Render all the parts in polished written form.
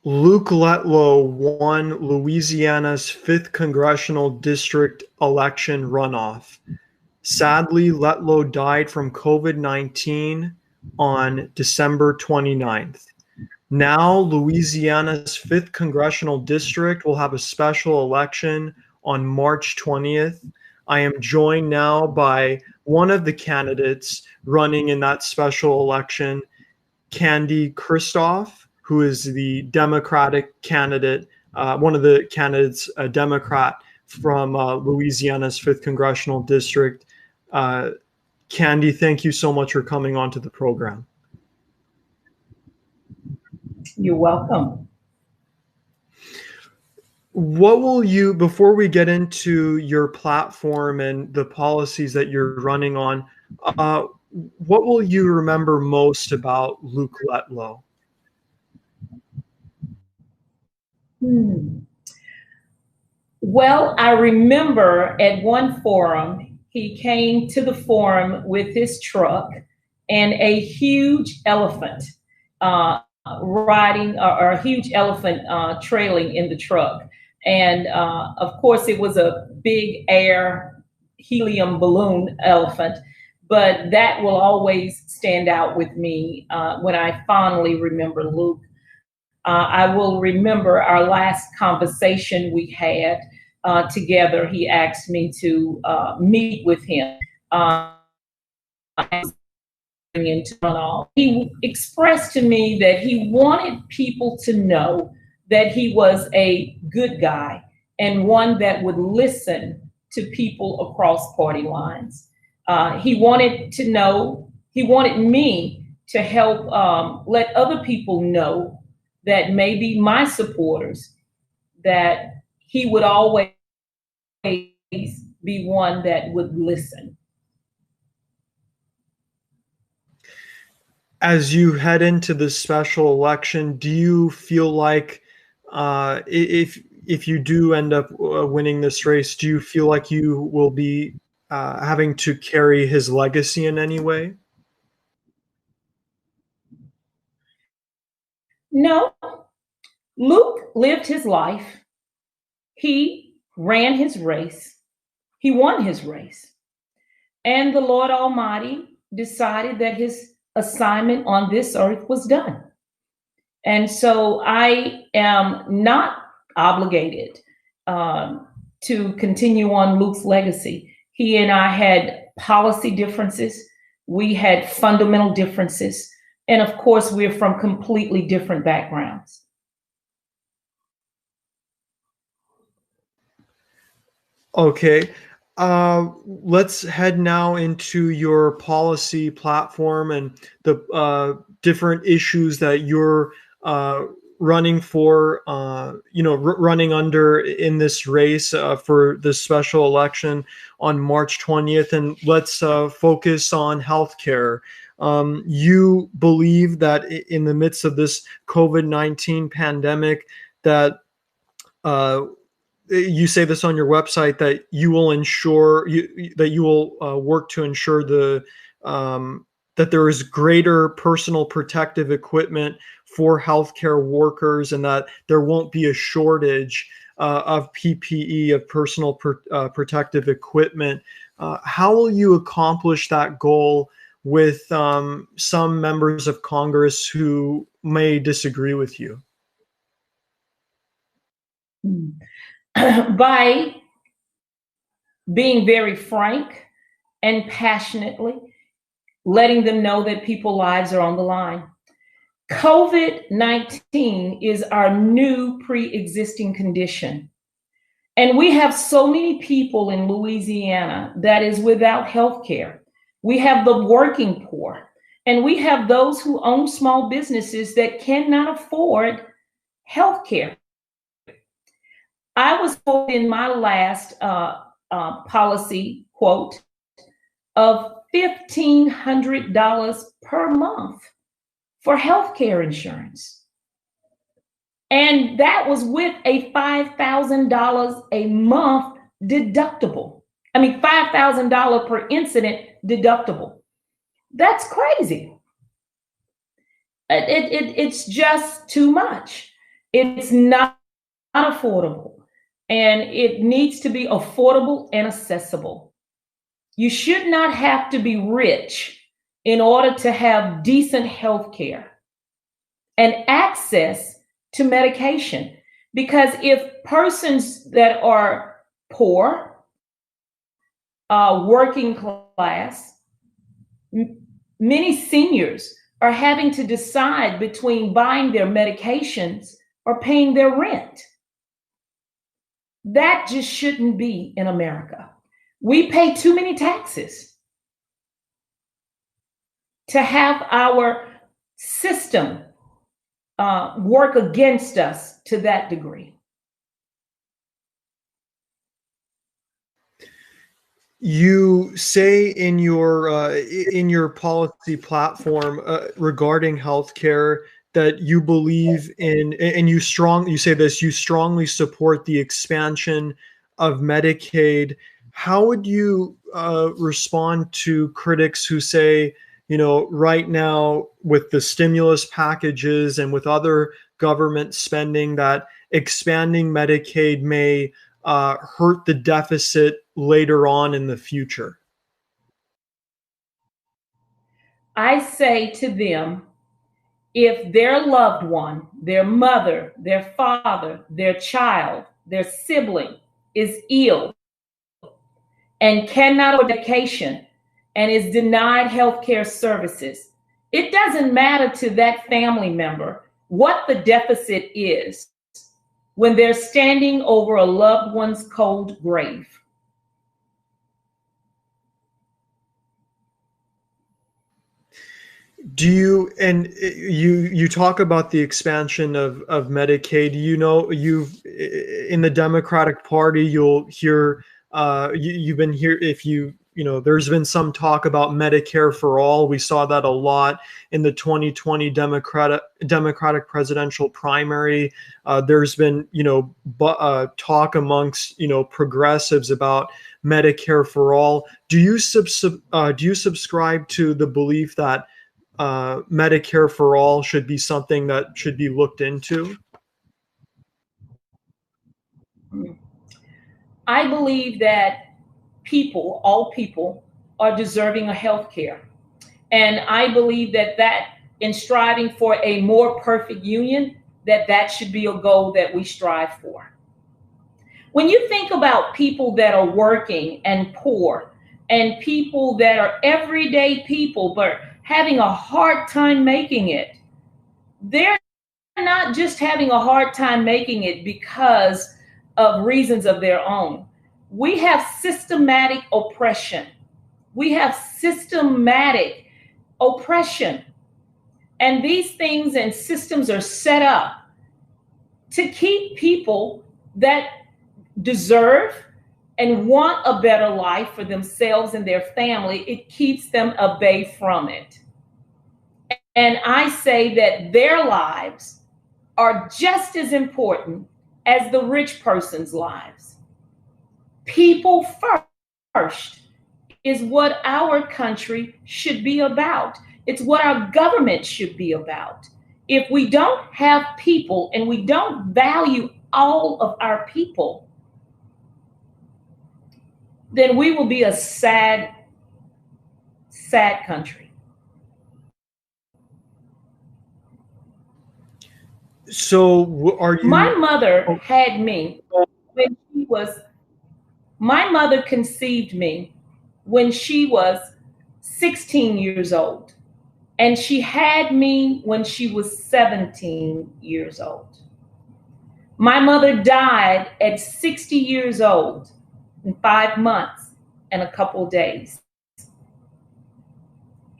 Luke Letlow won Louisiana's 5th congressional district election runoff. Sadly, Letlow died from COVID-19 on December 29th. Now, Louisiana's 5th congressional district will have a special election on March 20th. I am joined now by one of the candidates running in that special election, Christophe, who is the Democratic candidate, one of the candidates, a Democrat from Louisiana's 5th congressional district. Candy, thank you so much for coming onto the program. You're welcome. What will you, before we get into your platform and the policies that you're running on, what will you remember most about Luke Letlow? Well, I remember at one forum, he came to the forum with his truck and a huge elephant riding, or a huge elephant trailing in the truck. And of course, it was a big air helium balloon elephant, but that will always stand out with me when I fondly remember Luke. I will remember our last conversation we had together. He asked me to meet with him. He expressed to me that he wanted people to know that he was a good guy and one that would listen to people across party lines. He wanted to know, he wanted me to help let other people know that maybe my supporters, that he would always be one that would listen. As you head into this special election, do you feel like if you do end up winning this race, do you feel like you will be having to carry his legacy in any way? No, Luke lived his life. He ran his race. He won his race. And the Lord Almighty decided that his assignment on this earth was done. And so I am not obligated to continue on Luke's legacy. He and I had policy differences. We had fundamental differences. And of course, we're from completely different backgrounds. Okay. Let's head now into your policy platform and the different issues that you're running for, running under in this race for this special election on March 20th. And let's focus on healthcare. You believe that in the midst of this COVID-19 pandemic, that you say this on your website, that you will ensure that you will work to ensure that there is greater personal protective equipment for healthcare workers, and that there won't be a shortage of PPE, of personal protective equipment. How will you accomplish that goal with some members of Congress who may disagree with you? By being very frank and passionately letting them know that people's lives are on the line. COVID-19 is our new pre-existing condition. And we have so many people in Louisiana that is without health care. We have the working poor, and we have those who own small businesses that cannot afford health care. I was told in my last policy quote of $1,500 per month for healthcare insurance. And that was with a $5,000 a month deductible. I mean, $5,000 per incident deductible. That's crazy. It's just too much. It's not affordable, and it needs to be affordable and accessible. You should not have to be rich in order to have decent health care and access to medication. Because if persons that are poor, working class, many seniors are having to decide between buying their medications or paying their rent. That just shouldn't be in America. We pay too many taxes to have our system work against us to that degree. You say in your policy platform regarding healthcare that you believe in, and you say this, you strongly support the expansion of Medicaid. How would you respond to critics who say, right now with the stimulus packages and with other government spending, that expanding Medicaid may hurt the deficit later on in the future? I say to them, if their loved one, their mother, their father, their child, their sibling is ill and cannot afford medication and is denied health care services, it doesn't matter to that family member what the deficit is when they're standing over a loved one's cold grave. You talk about the expansion of Medicaid. You've in the Democratic Party, you'll hear you've been here if there's been some talk about Medicare for all. We saw that a lot in the 2020 Democratic presidential primary. There's been talk amongst progressives about Medicare for all. Do you subscribe to the belief that Medicare for all should be something that should be looked into? I believe that all people, are deserving of health care. And I believe that in striving for a more perfect union, that should be a goal that we strive for. When you think about people that are working and poor, and people that are everyday people but having a hard time making it, they're not just having a hard time making it because of reasons of their own. We have systematic oppression. We have systematic oppression. And these things and systems are set up to keep people that deserve and want a better life for themselves and their family. It keeps them away from it. And I say that their lives are just as important as the rich person's lives. People first is what our country should be about. It's what our government should be about. If we don't have people and we don't value all of our people, then we will be a sad, sad country. So are you? My mother had me when my mother conceived me when she was 16 years old. And she had me when she was 17 years old. My mother died at 60 years old in 5 months and a couple days.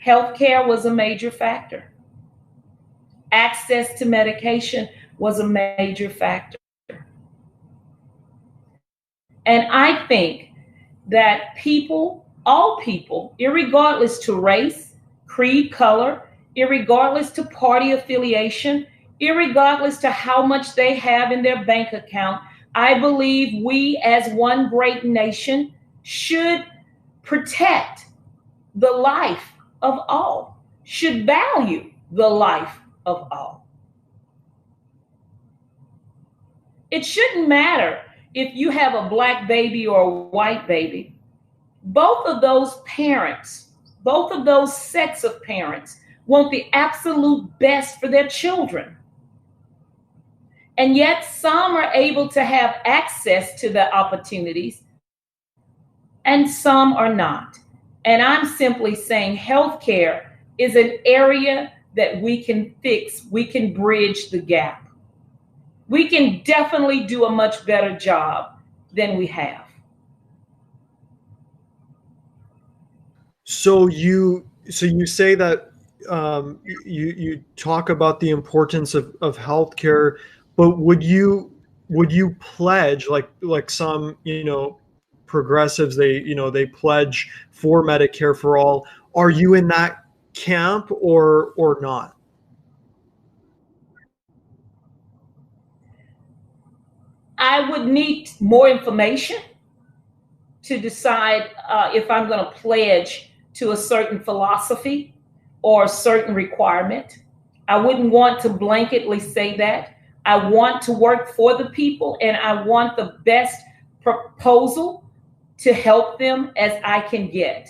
Healthcare was a major factor. Access to medication was a major factor. And I think that people, all people, irregardless to race, creed, color, irregardless to party affiliation, irregardless to how much they have in their bank account, I believe we as one great nation should protect the life of all, should value the life of all. It shouldn't matter if you have a black baby or a white baby. Both of those parents, both of those sets of parents want the absolute best for their children. And yet some are able to have access to the opportunities and some are not. And I'm simply saying healthcare is an area that we can fix, we can bridge the gap. We can definitely do a much better job than we have. So you say that you talk about the importance of healthcare, but would you pledge like some progressives, they pledge for Medicare for all? Are you in that camp or not? I would need more information to decide if I'm going to pledge to a certain philosophy or a certain requirement. I wouldn't want to blanketly say that. I want to work for the people and I want the best proposal to help them as I can get.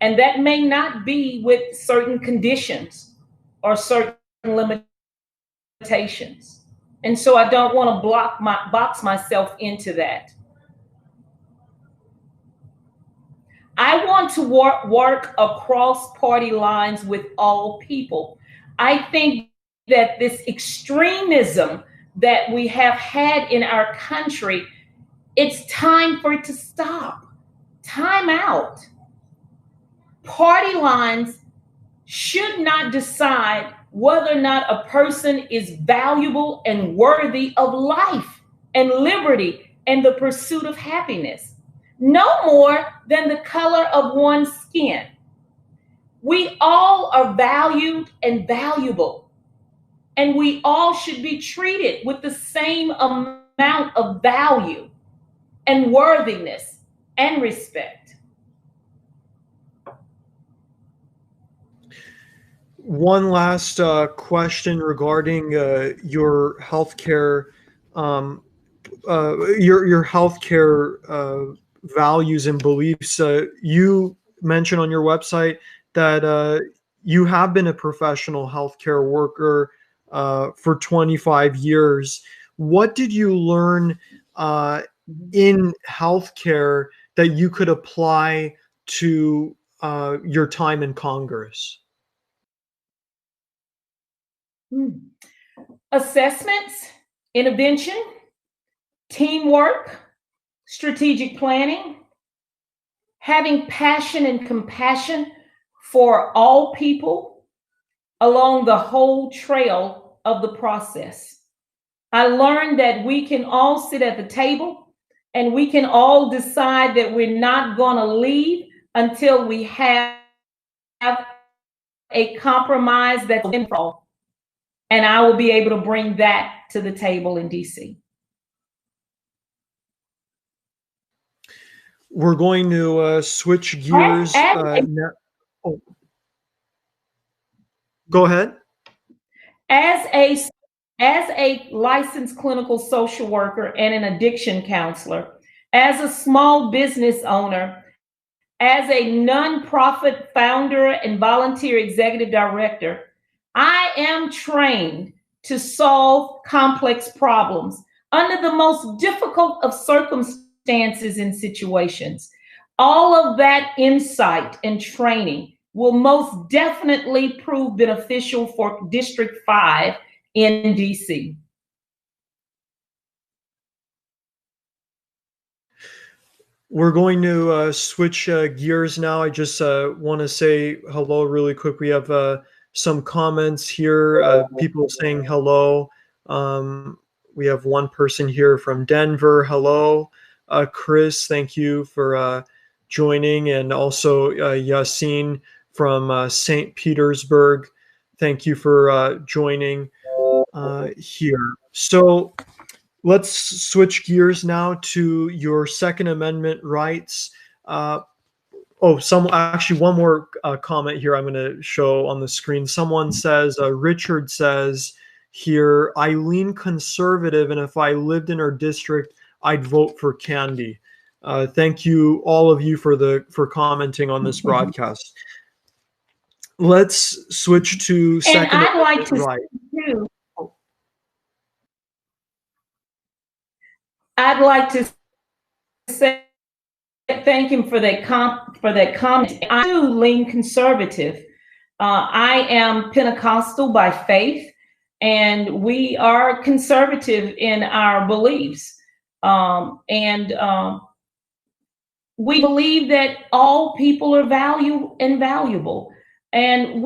And that may not be with certain conditions or certain limitations. And so I don't want to box myself into that. I want to work across party lines with all people. I think that this extremism that we have had in our country, it's time for it to stop. Time out. Party lines should not decide whether or not a person is valuable and worthy of life and liberty and the pursuit of happiness, no more than the color of one's skin. We all are valued and valuable, and we all should be treated with the same amount of value and worthiness and respect. One last question regarding your healthcare, your healthcare values and beliefs. You mentioned on your website that you have been a professional healthcare worker for 25 years. What did you learn in healthcare that you could apply to your time in Congress? Assessments, intervention, teamwork, strategic planning, having passion and compassion for all people along the whole trail of the process. I learned that we can all sit at the table and we can all decide that we're not going to leave until we have a compromise that's in for all. And I will be able to bring that to the table in DC. We're going to switch gears. Now. Oh. Go ahead. As a licensed clinical social worker and an addiction counselor, as a small business owner, as a nonprofit founder and volunteer executive director, I am trained to solve complex problems under the most difficult of circumstances and situations. All of that insight and training will most definitely prove beneficial for District 5 in DC. We're going to switch gears now. I just want to say hello really quick. We have some comments here, people saying hello. We have one person here from Denver. Hello. Chris, thank you for joining. And also Yassine from St. Petersburg. Thank you for joining here. So let's switch gears now to your Second Amendment rights. Actually, one more comment here I'm going to show on the screen. Someone says, Richard says, here. I lean conservative, and if I lived in our district, I'd vote for Candy. Thank you, all of you, for commenting on this broadcast. Let's switch to And second. I'd like to right. say too, I'd like to say thank him for that comment. I do lean conservative. I am Pentecostal by faith, and we are conservative in our beliefs. We believe that all people are valuable. And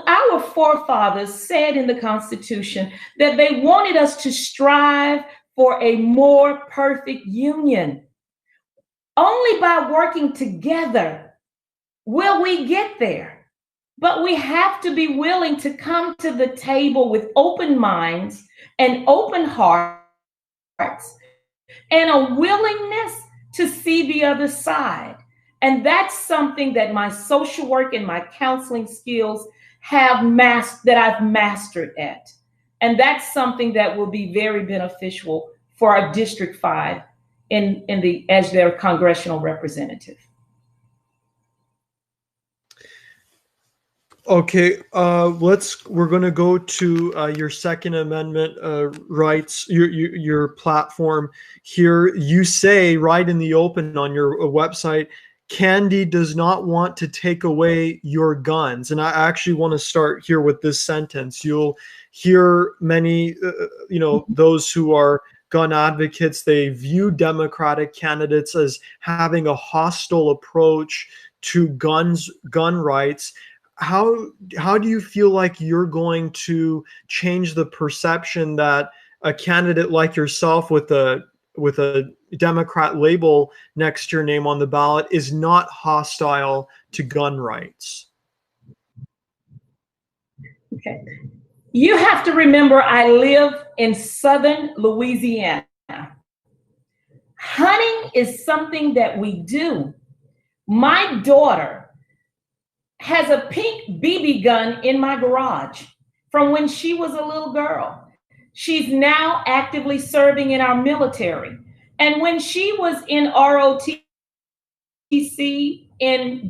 our forefathers said in the Constitution that they wanted us to strive for a more perfect union. Only by working together will we get there. But we have to be willing to come to the table with open minds and open hearts and a willingness to see the other side. And that's something that my social work and my counseling skills have that I've mastered at. And that's something that will be very beneficial for our District 5 as their congressional representative. Okay, we're going to go to your Second Amendment rights, your platform here. You say right in the open on your website, Candy does not want to take away your guns. And I actually want to start here with this sentence. You'll hear many, those who are gun advocates, they view Democratic candidates as having a hostile approach to gun rights. How do you feel like you're going to change the perception that a candidate like yourself with a Democrat label next to your name on the ballot is not hostile to gun rights? Okay. You have to remember, I live in southern Louisiana. Hunting is something that we do. My daughter has a pink BB gun in my garage from when she was a little girl. She's now actively serving in our military. And when she was in ROTC in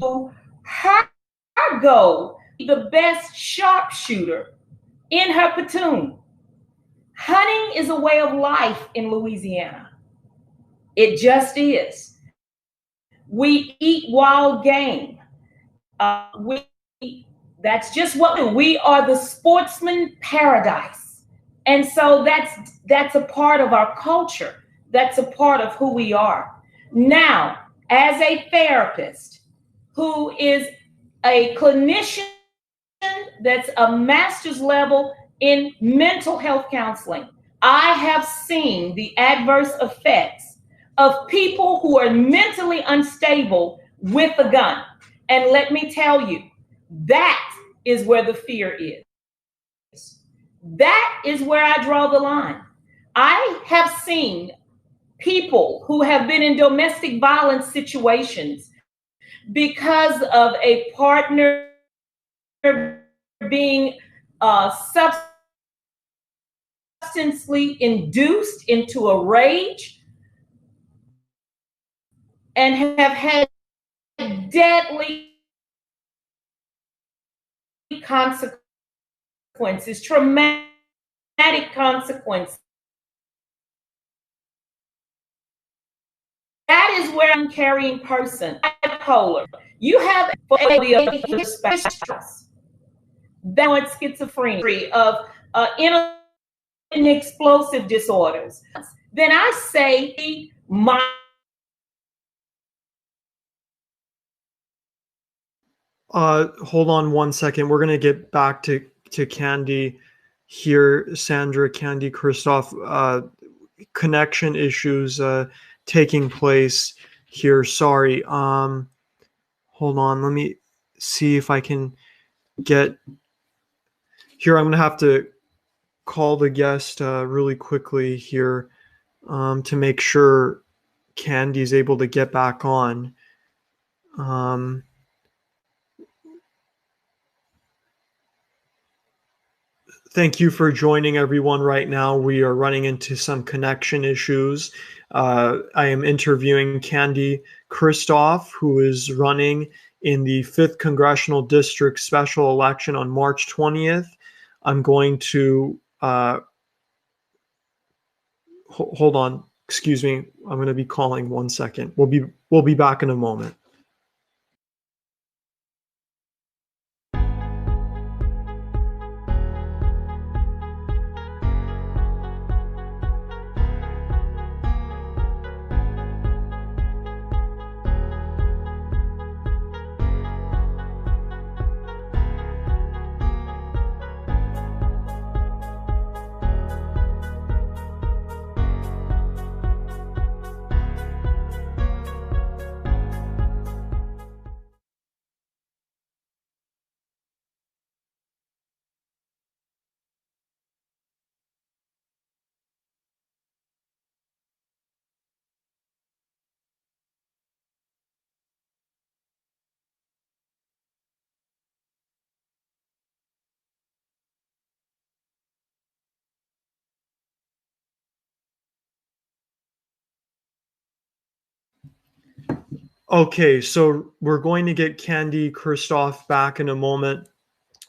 her goal, the best sharpshooter in her platoon. Hunting is a way of life in Louisiana. It just is. We eat wild game. That's just what we do. We are the sportsman paradise. And so that's a part of our culture. That's a part of who we are. Now, as a therapist who is a clinician that's a master's level in mental health counseling, I have seen the adverse effects of people who are mentally unstable with a gun. And let me tell you, that is where the fear is. That is where I draw the line. I have seen people who have been in domestic violence situations because of a partner being substantially induced into a rage and have had deadly consequences, traumatic consequences. That is where I'm carrying person, bipolar. You have the spectrum. Then it's schizophrenia, of explosive disorders. Then I say hold on one second. We're going to get back to Candy here, Sandra, Candy, Christophe. Connection issues taking place here. Sorry. Hold on. Let me see if I can get here. I'm going to have to call the guest really quickly here to make sure Candy's able to get back on. Thank you for joining everyone right now. We are running into some connection issues. I am interviewing Candy Christophe, who is running in the 5th Congressional District special election on March 20th. I'm going to hold on. Excuse me. I'm going to be calling 1 second. We'll be back in a moment. Okay, so we're going to get Candy Christophe back in a moment.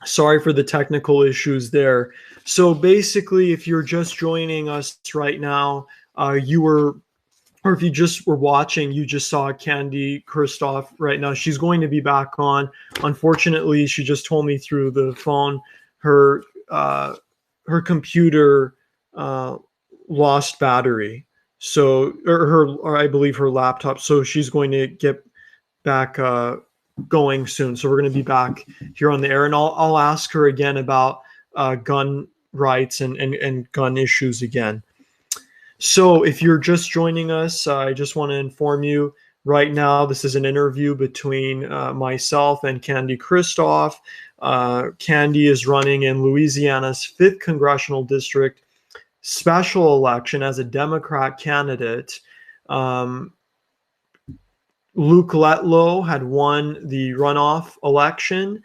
Sorry for the technical issues there. So basically, if you're just joining us right now, you were, or if you just were watching, you just saw Candy Christophe right now. She's going to be back on. Unfortunately, she just told me through the phone her her computer lost battery. So, or I believe her laptop. So she's going to get back going soon. So we're going to be back here on the air, and I'll ask her again about gun rights and gun issues again. So if you're just joining us, I just want to inform you right now, this is an interview between myself and Candy Christophe. Candy is running in Louisiana's 5th Congressional District special election as a Democrat candidate. Luke Letlow had won the runoff election.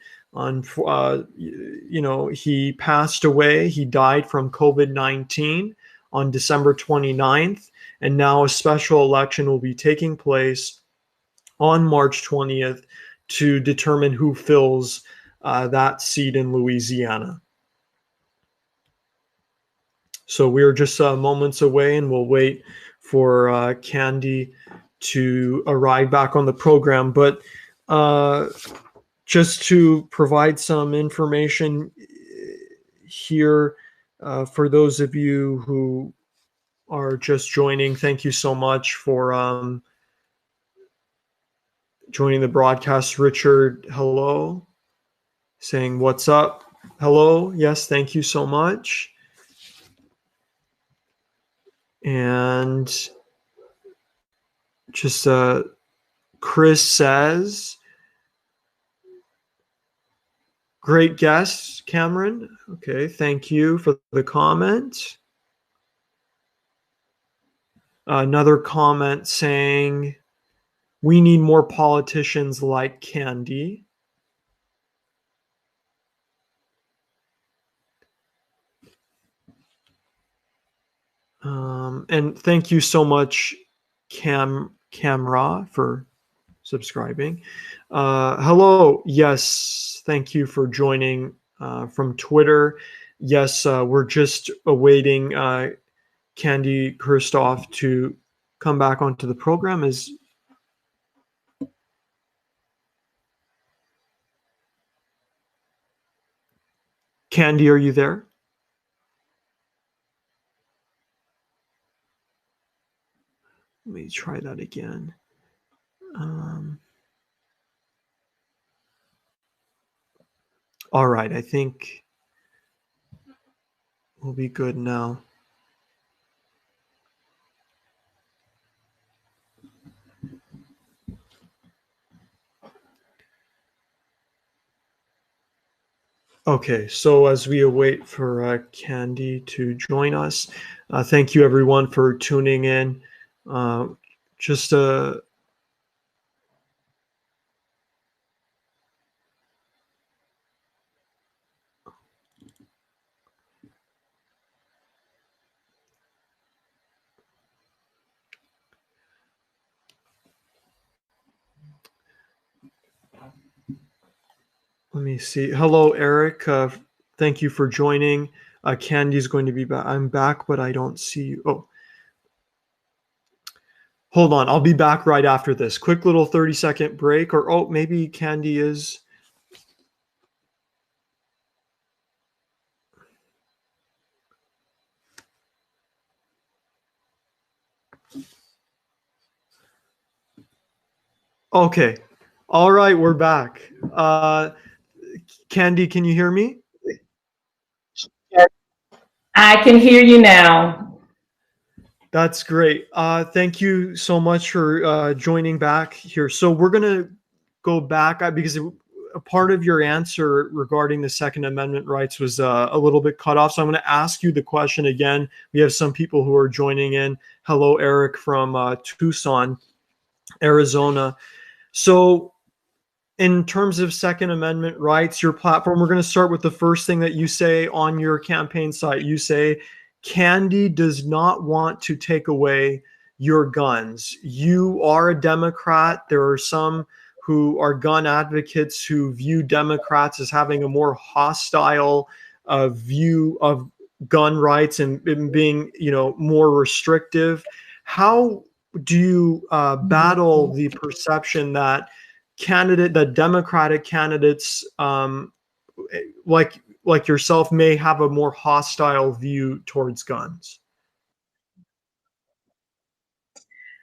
He passed away. He died from COVID-19 on December 29th, and now a special election will be taking place on March 20th to determine who fills that seat in Louisiana. So we're just moments away, and we'll wait for Candy to arrive back on the program. But just to provide some information here for those of you who are just joining, thank you so much for joining the broadcast. Richard, hello. Saying what's up. Hello. Yes, thank you so much. And just Chris says, great guest, Cameron. Okay, thank you for the comment. Another comment saying, we need more politicians like Candy. And thank you so much, Camra, for subscribing. Hello. Yes, thank you for joining from Twitter. Yes, we're just awaiting Candy Christophe to come back onto the program. Candy, are you there? Let me try that again. All right, I think we'll be good now. Okay, so as we await for Candy to join us, thank you everyone for tuning in. Just Let me see. Hello, Eric. Thank you for joining. Candy's going to be back. I'm back, but I don't see you. Oh, hold on. I'll be back right after this. Quick little 30-second break. Or, oh, maybe Candy is. Okay. All right, we're back. Candy, can you hear me? I can hear you now. That's great. Thank you so much for joining back here. So we're going to go back because a part of your answer regarding the Second Amendment rights was a little bit cut off. So I'm going to ask you the question again. We have some people who are joining in. Hello, Eric from Tucson, Arizona. So in terms of Second Amendment rights, your platform, we're going to start with the first thing that you say on your campaign site. You say, Candy does not want to take away your guns. You are a Democrat. There are some who are gun advocates who view Democrats as having a more hostile view of gun rights and being, more restrictive. How do you battle the perception that Democratic candidates like yourself may have a more hostile view towards guns?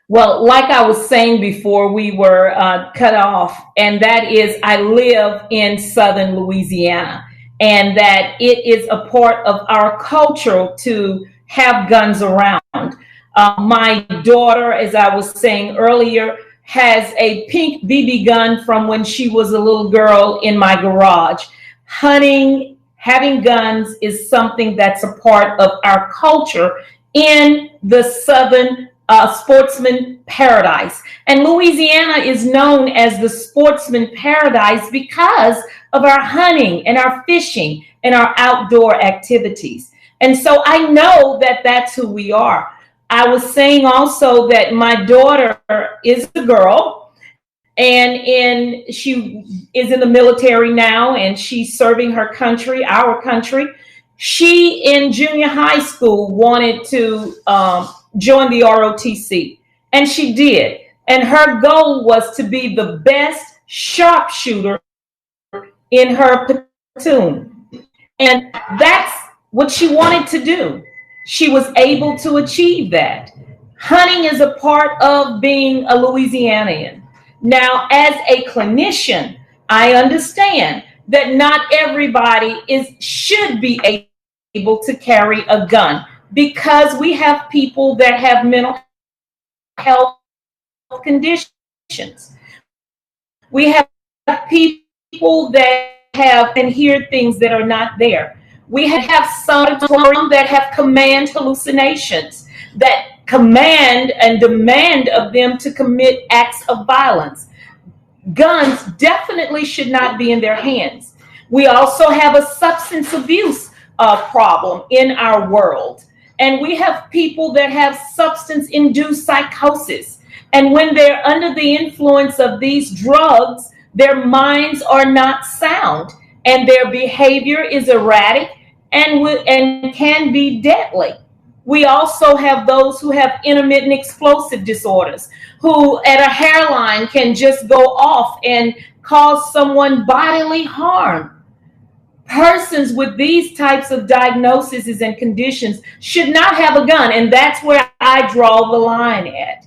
Well, like I was saying before we were cut off, and that is I live in southern Louisiana, and that it is a part of our culture to have guns around. My daughter, as I was saying earlier, has a pink BB gun from when she was a little girl in my garage. Hunting, having guns is something that's a part of our culture in the southern sportsman paradise. And Louisiana is known as the sportsman paradise because of our hunting and our fishing and our outdoor activities. And so I know that that's who we are. I was saying also that my daughter is a girl, and she is in the military now, and she's serving her country, our country. She in junior high school wanted to join the ROTC, and she did. And her goal was to be the best sharpshooter in her platoon. And that's what she wanted to do. She was able to achieve that. Hunting is a part of being a Louisianian. Now, as a clinician, I understand that not everybody should be able to carry a gun, because we have people that have mental health conditions. We have people that have and hear things that are not there. We have some that have command hallucinations that command and demand of them to commit acts of violence. Guns definitely should not be in their hands. We also have a substance abuse problem in our world. And we have people that have substance-induced psychosis. And when they're under the influence of these drugs, their minds are not sound, and their behavior is erratic and can be deadly. We also have those who have intermittent explosive disorders, who at a hairline can just go off and cause someone bodily harm. Persons with these types of diagnoses and conditions should not have a gun, and that's where I draw the line at.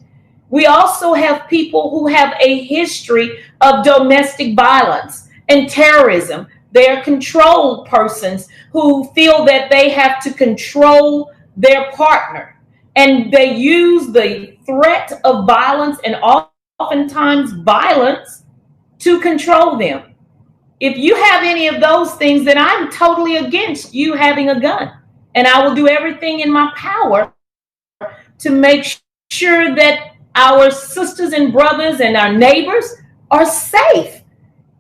We also have people who have a history of domestic violence and terrorism. They are control persons who feel that they have to control their partner, and they use the threat of violence and oftentimes violence to control them. If you have any of those things, then I'm totally against you having a gun, and I will do everything in my power to make sure that our sisters and brothers and our neighbors are safe.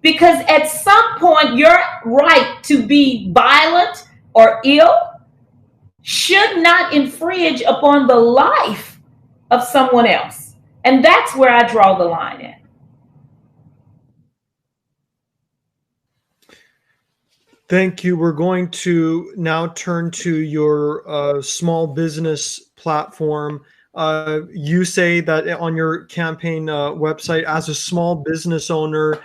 Because at some point, your right to be violent or ill should not infringe upon the life of someone else. And that's where I draw the line at. Thank you. We're going to now turn to your small business platform. You say that on your campaign website, as a small business owner,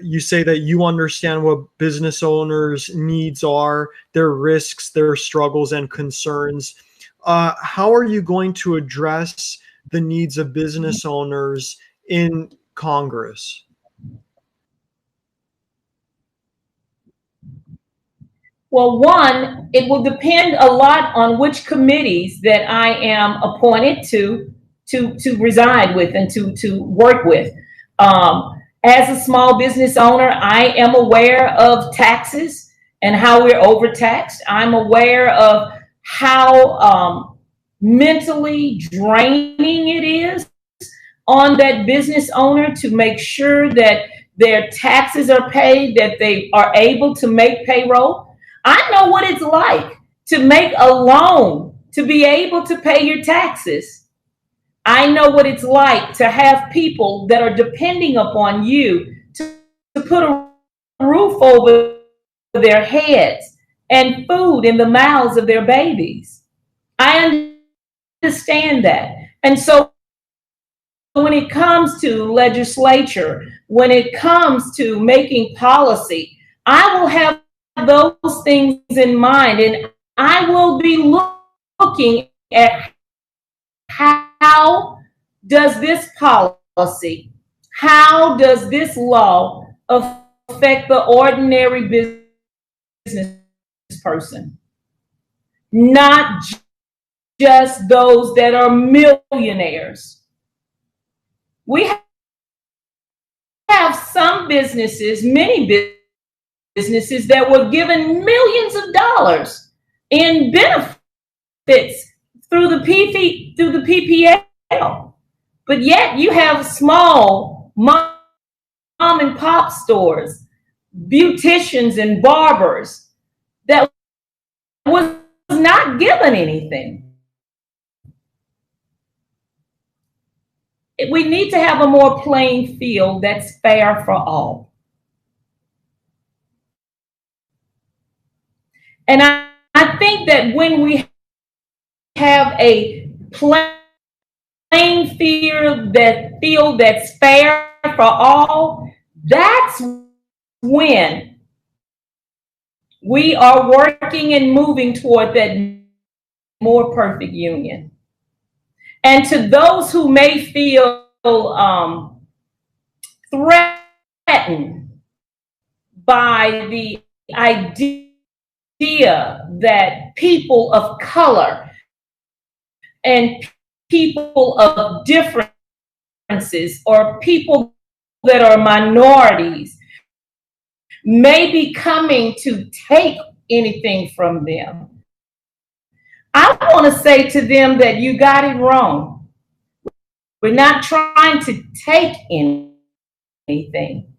you say that you understand what business owners' needs are, their risks, their struggles, and concerns. How are you going to address the needs of business owners in Congress? Well, one, it will depend a lot on which committees that I am appointed to reside with and to work with. As a small business owner, I am aware of taxes and how we're overtaxed. I'm aware of how mentally draining it is on that business owner to make sure that their taxes are paid, that they are able to make payroll. I know what it's like to make a loan to be able to pay your taxes. I know what it's like to have people that are depending upon you to put a roof over their heads and food in the mouths of their babies. I understand that. And so when it comes to legislature, when it comes to making policy, I will have those things in mind, and I will be looking at how does this policy, how does this law affect the ordinary business person, not just those that are millionaires. We have some businesses, many businesses that were given millions of dollars in benefits through the PPL, but yet you have small mom and pop stores, beauticians and barbers that was not given anything. We need to have a more playing field that's fair for all. And I think that when we have a playing field that's fair for all, that's when we are working and moving toward that more perfect union. And to those who may feel threatened by the idea that people of color and people of differences or people that are minorities may be coming to take anything from them, I want to say to them that you got it wrong. We're not trying to take anything.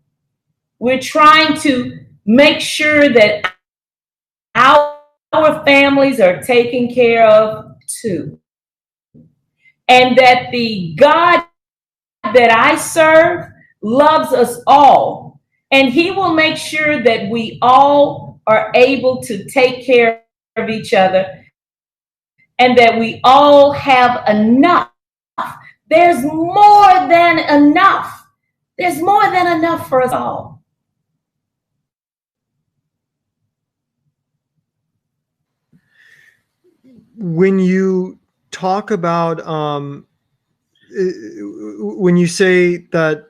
We're trying to make sure that our families are taken care of too. And that the God that I serve loves us all. And He will make sure that we all are able to take care of each other and that we all have enough. There's more than enough. There's more than enough for us all. When you talk about when you say that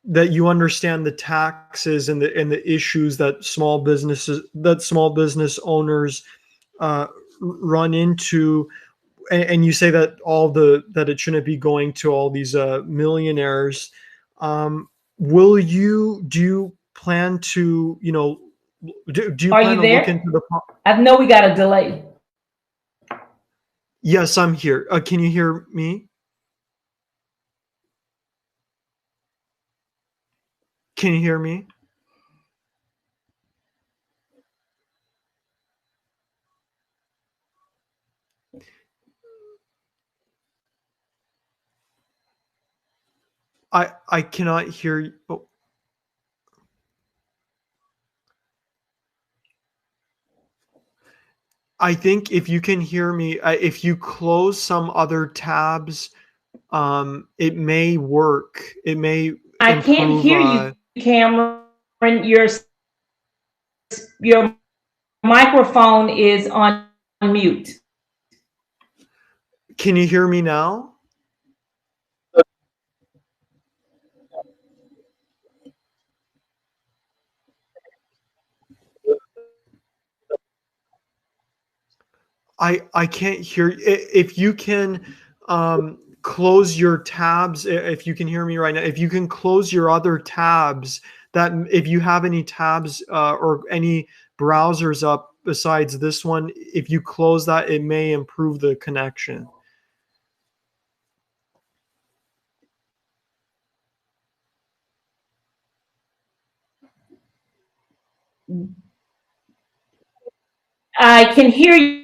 that you understand the taxes and the issues that small business owners run into, and you say that that it shouldn't be going to all these millionaires, do you plan to, do you Are plan you to look there? into the I know we got a delay. Yes, I'm here. Can you hear me? Can you hear me? I cannot hear you. Oh, I think if you can hear me, if you close some other tabs, it may work. It may I can't improve. hear you, Cameron. Your microphone is on mute. Can you hear me now? I can't hear. If you can close your tabs, if you can hear me right now, if you can close your other tabs, that if you have any tabs or any browsers up besides this one, if you close that, it may improve the connection. I can hear you.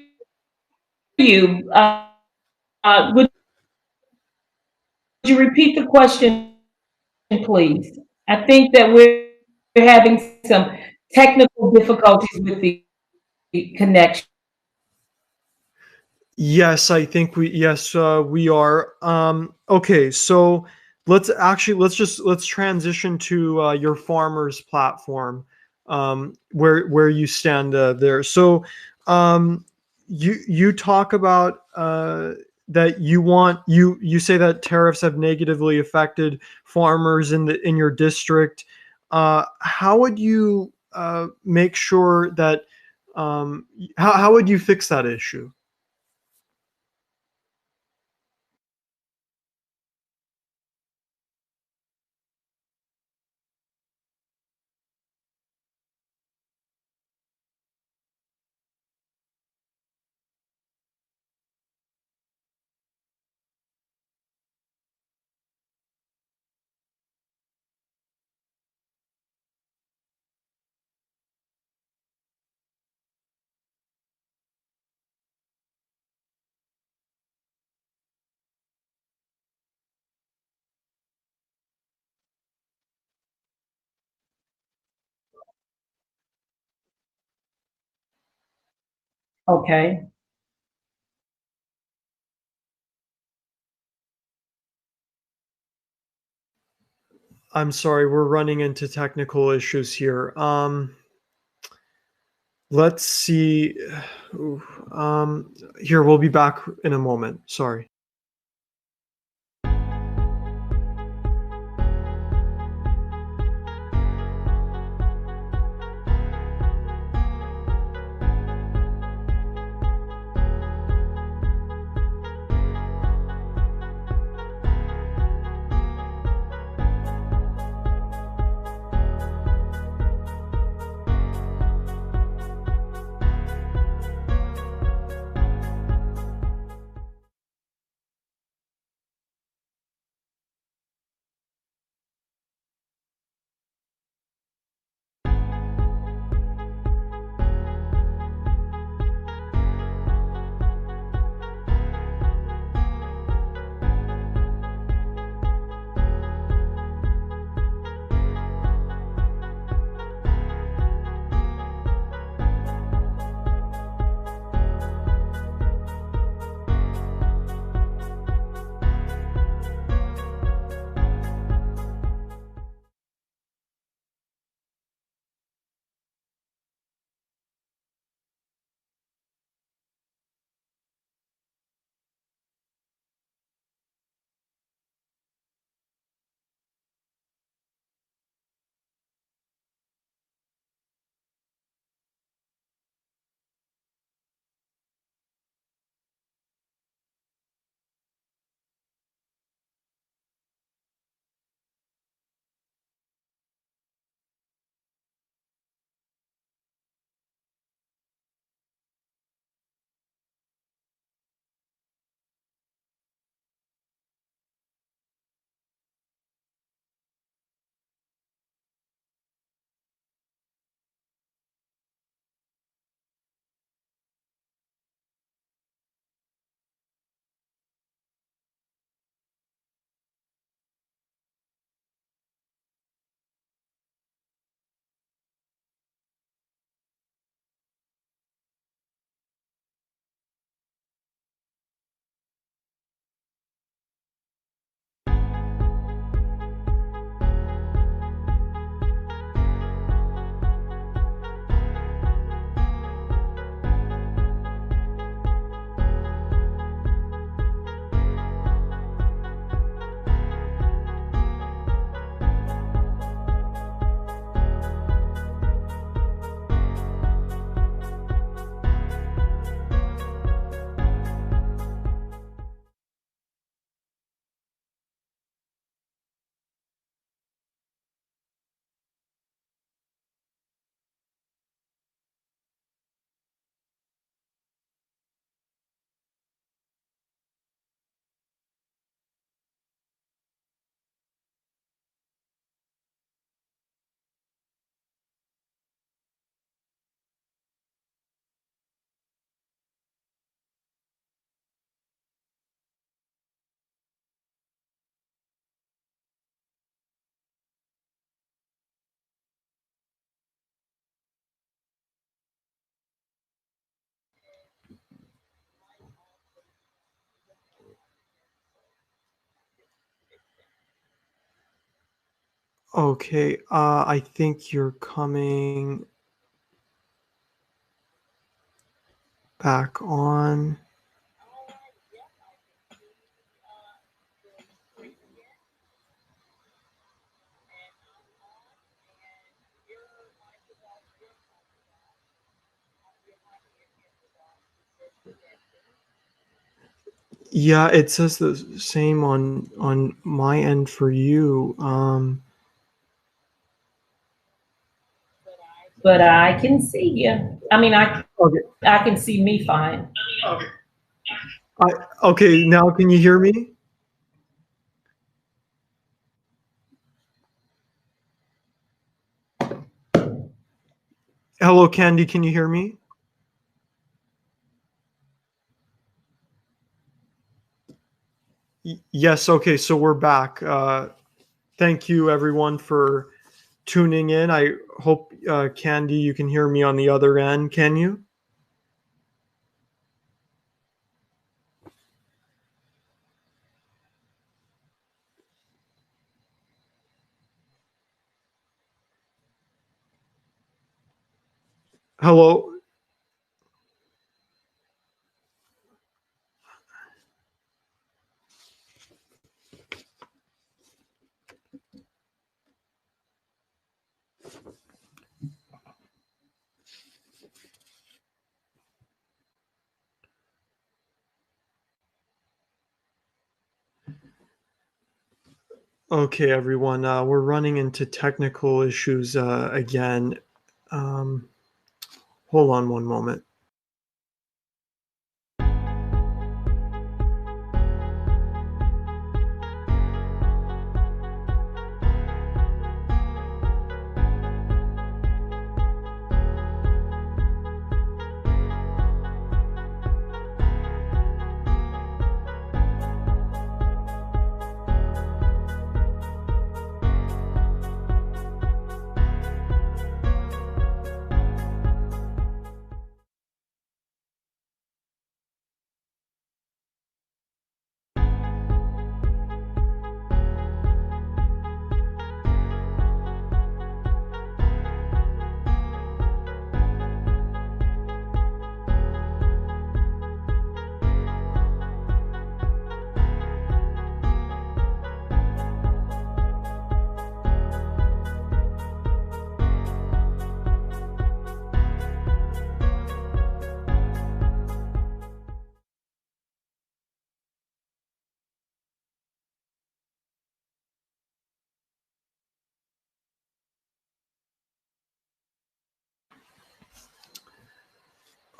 Would you repeat the question, please? I think that we're having some technical difficulties with the connection. Yes, I think we are. Okay, so let's transition to your farmers platform, where you stand there. So, you talk about that you say that tariffs have negatively affected farmers in your district. How would you make sure that how would you fix that issue? Okay. I'm sorry, we're running into technical issues here. Let's see. Ooh, here, we'll be back in a moment. Sorry. Okay, I think you're coming back on. Yeah, it says the same on my end for you. But I can see you. I mean, Okay, I can see me fine. I okay, now can you hear me? Hello, Candy, can you hear me? Yes, okay, so we're back. Thank you everyone for tuning in. I hope Candy, you can hear me on the other end. Can you? Hello. Okay, everyone. We're running into technical issues again. Um, Hold on one moment.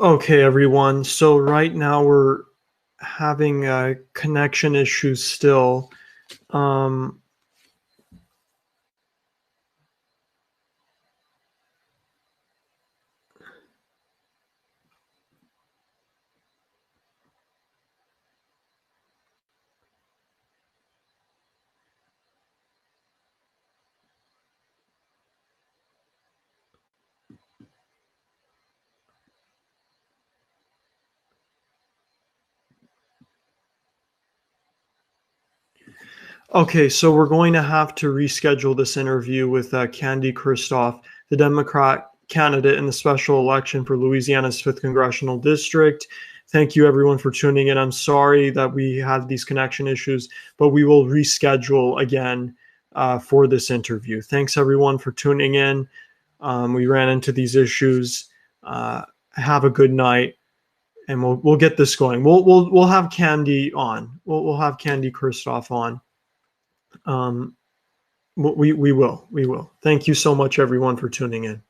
Okay, everyone. So right now we're having connection issues still. Um, okay, so we're going to have to reschedule this interview with Candy Christophe, the Democrat candidate in the special election for Louisiana's 5th Congressional District. Thank you, everyone, for tuning in. I'm sorry that we had these connection issues, but we will reschedule again for this interview. Thanks, everyone, for tuning in. We ran into these issues. Have a good night, and we'll get this going. We'll have Candy on. We'll have Candy Christophe on. Um, we will. Thank you so much, everyone, for tuning in.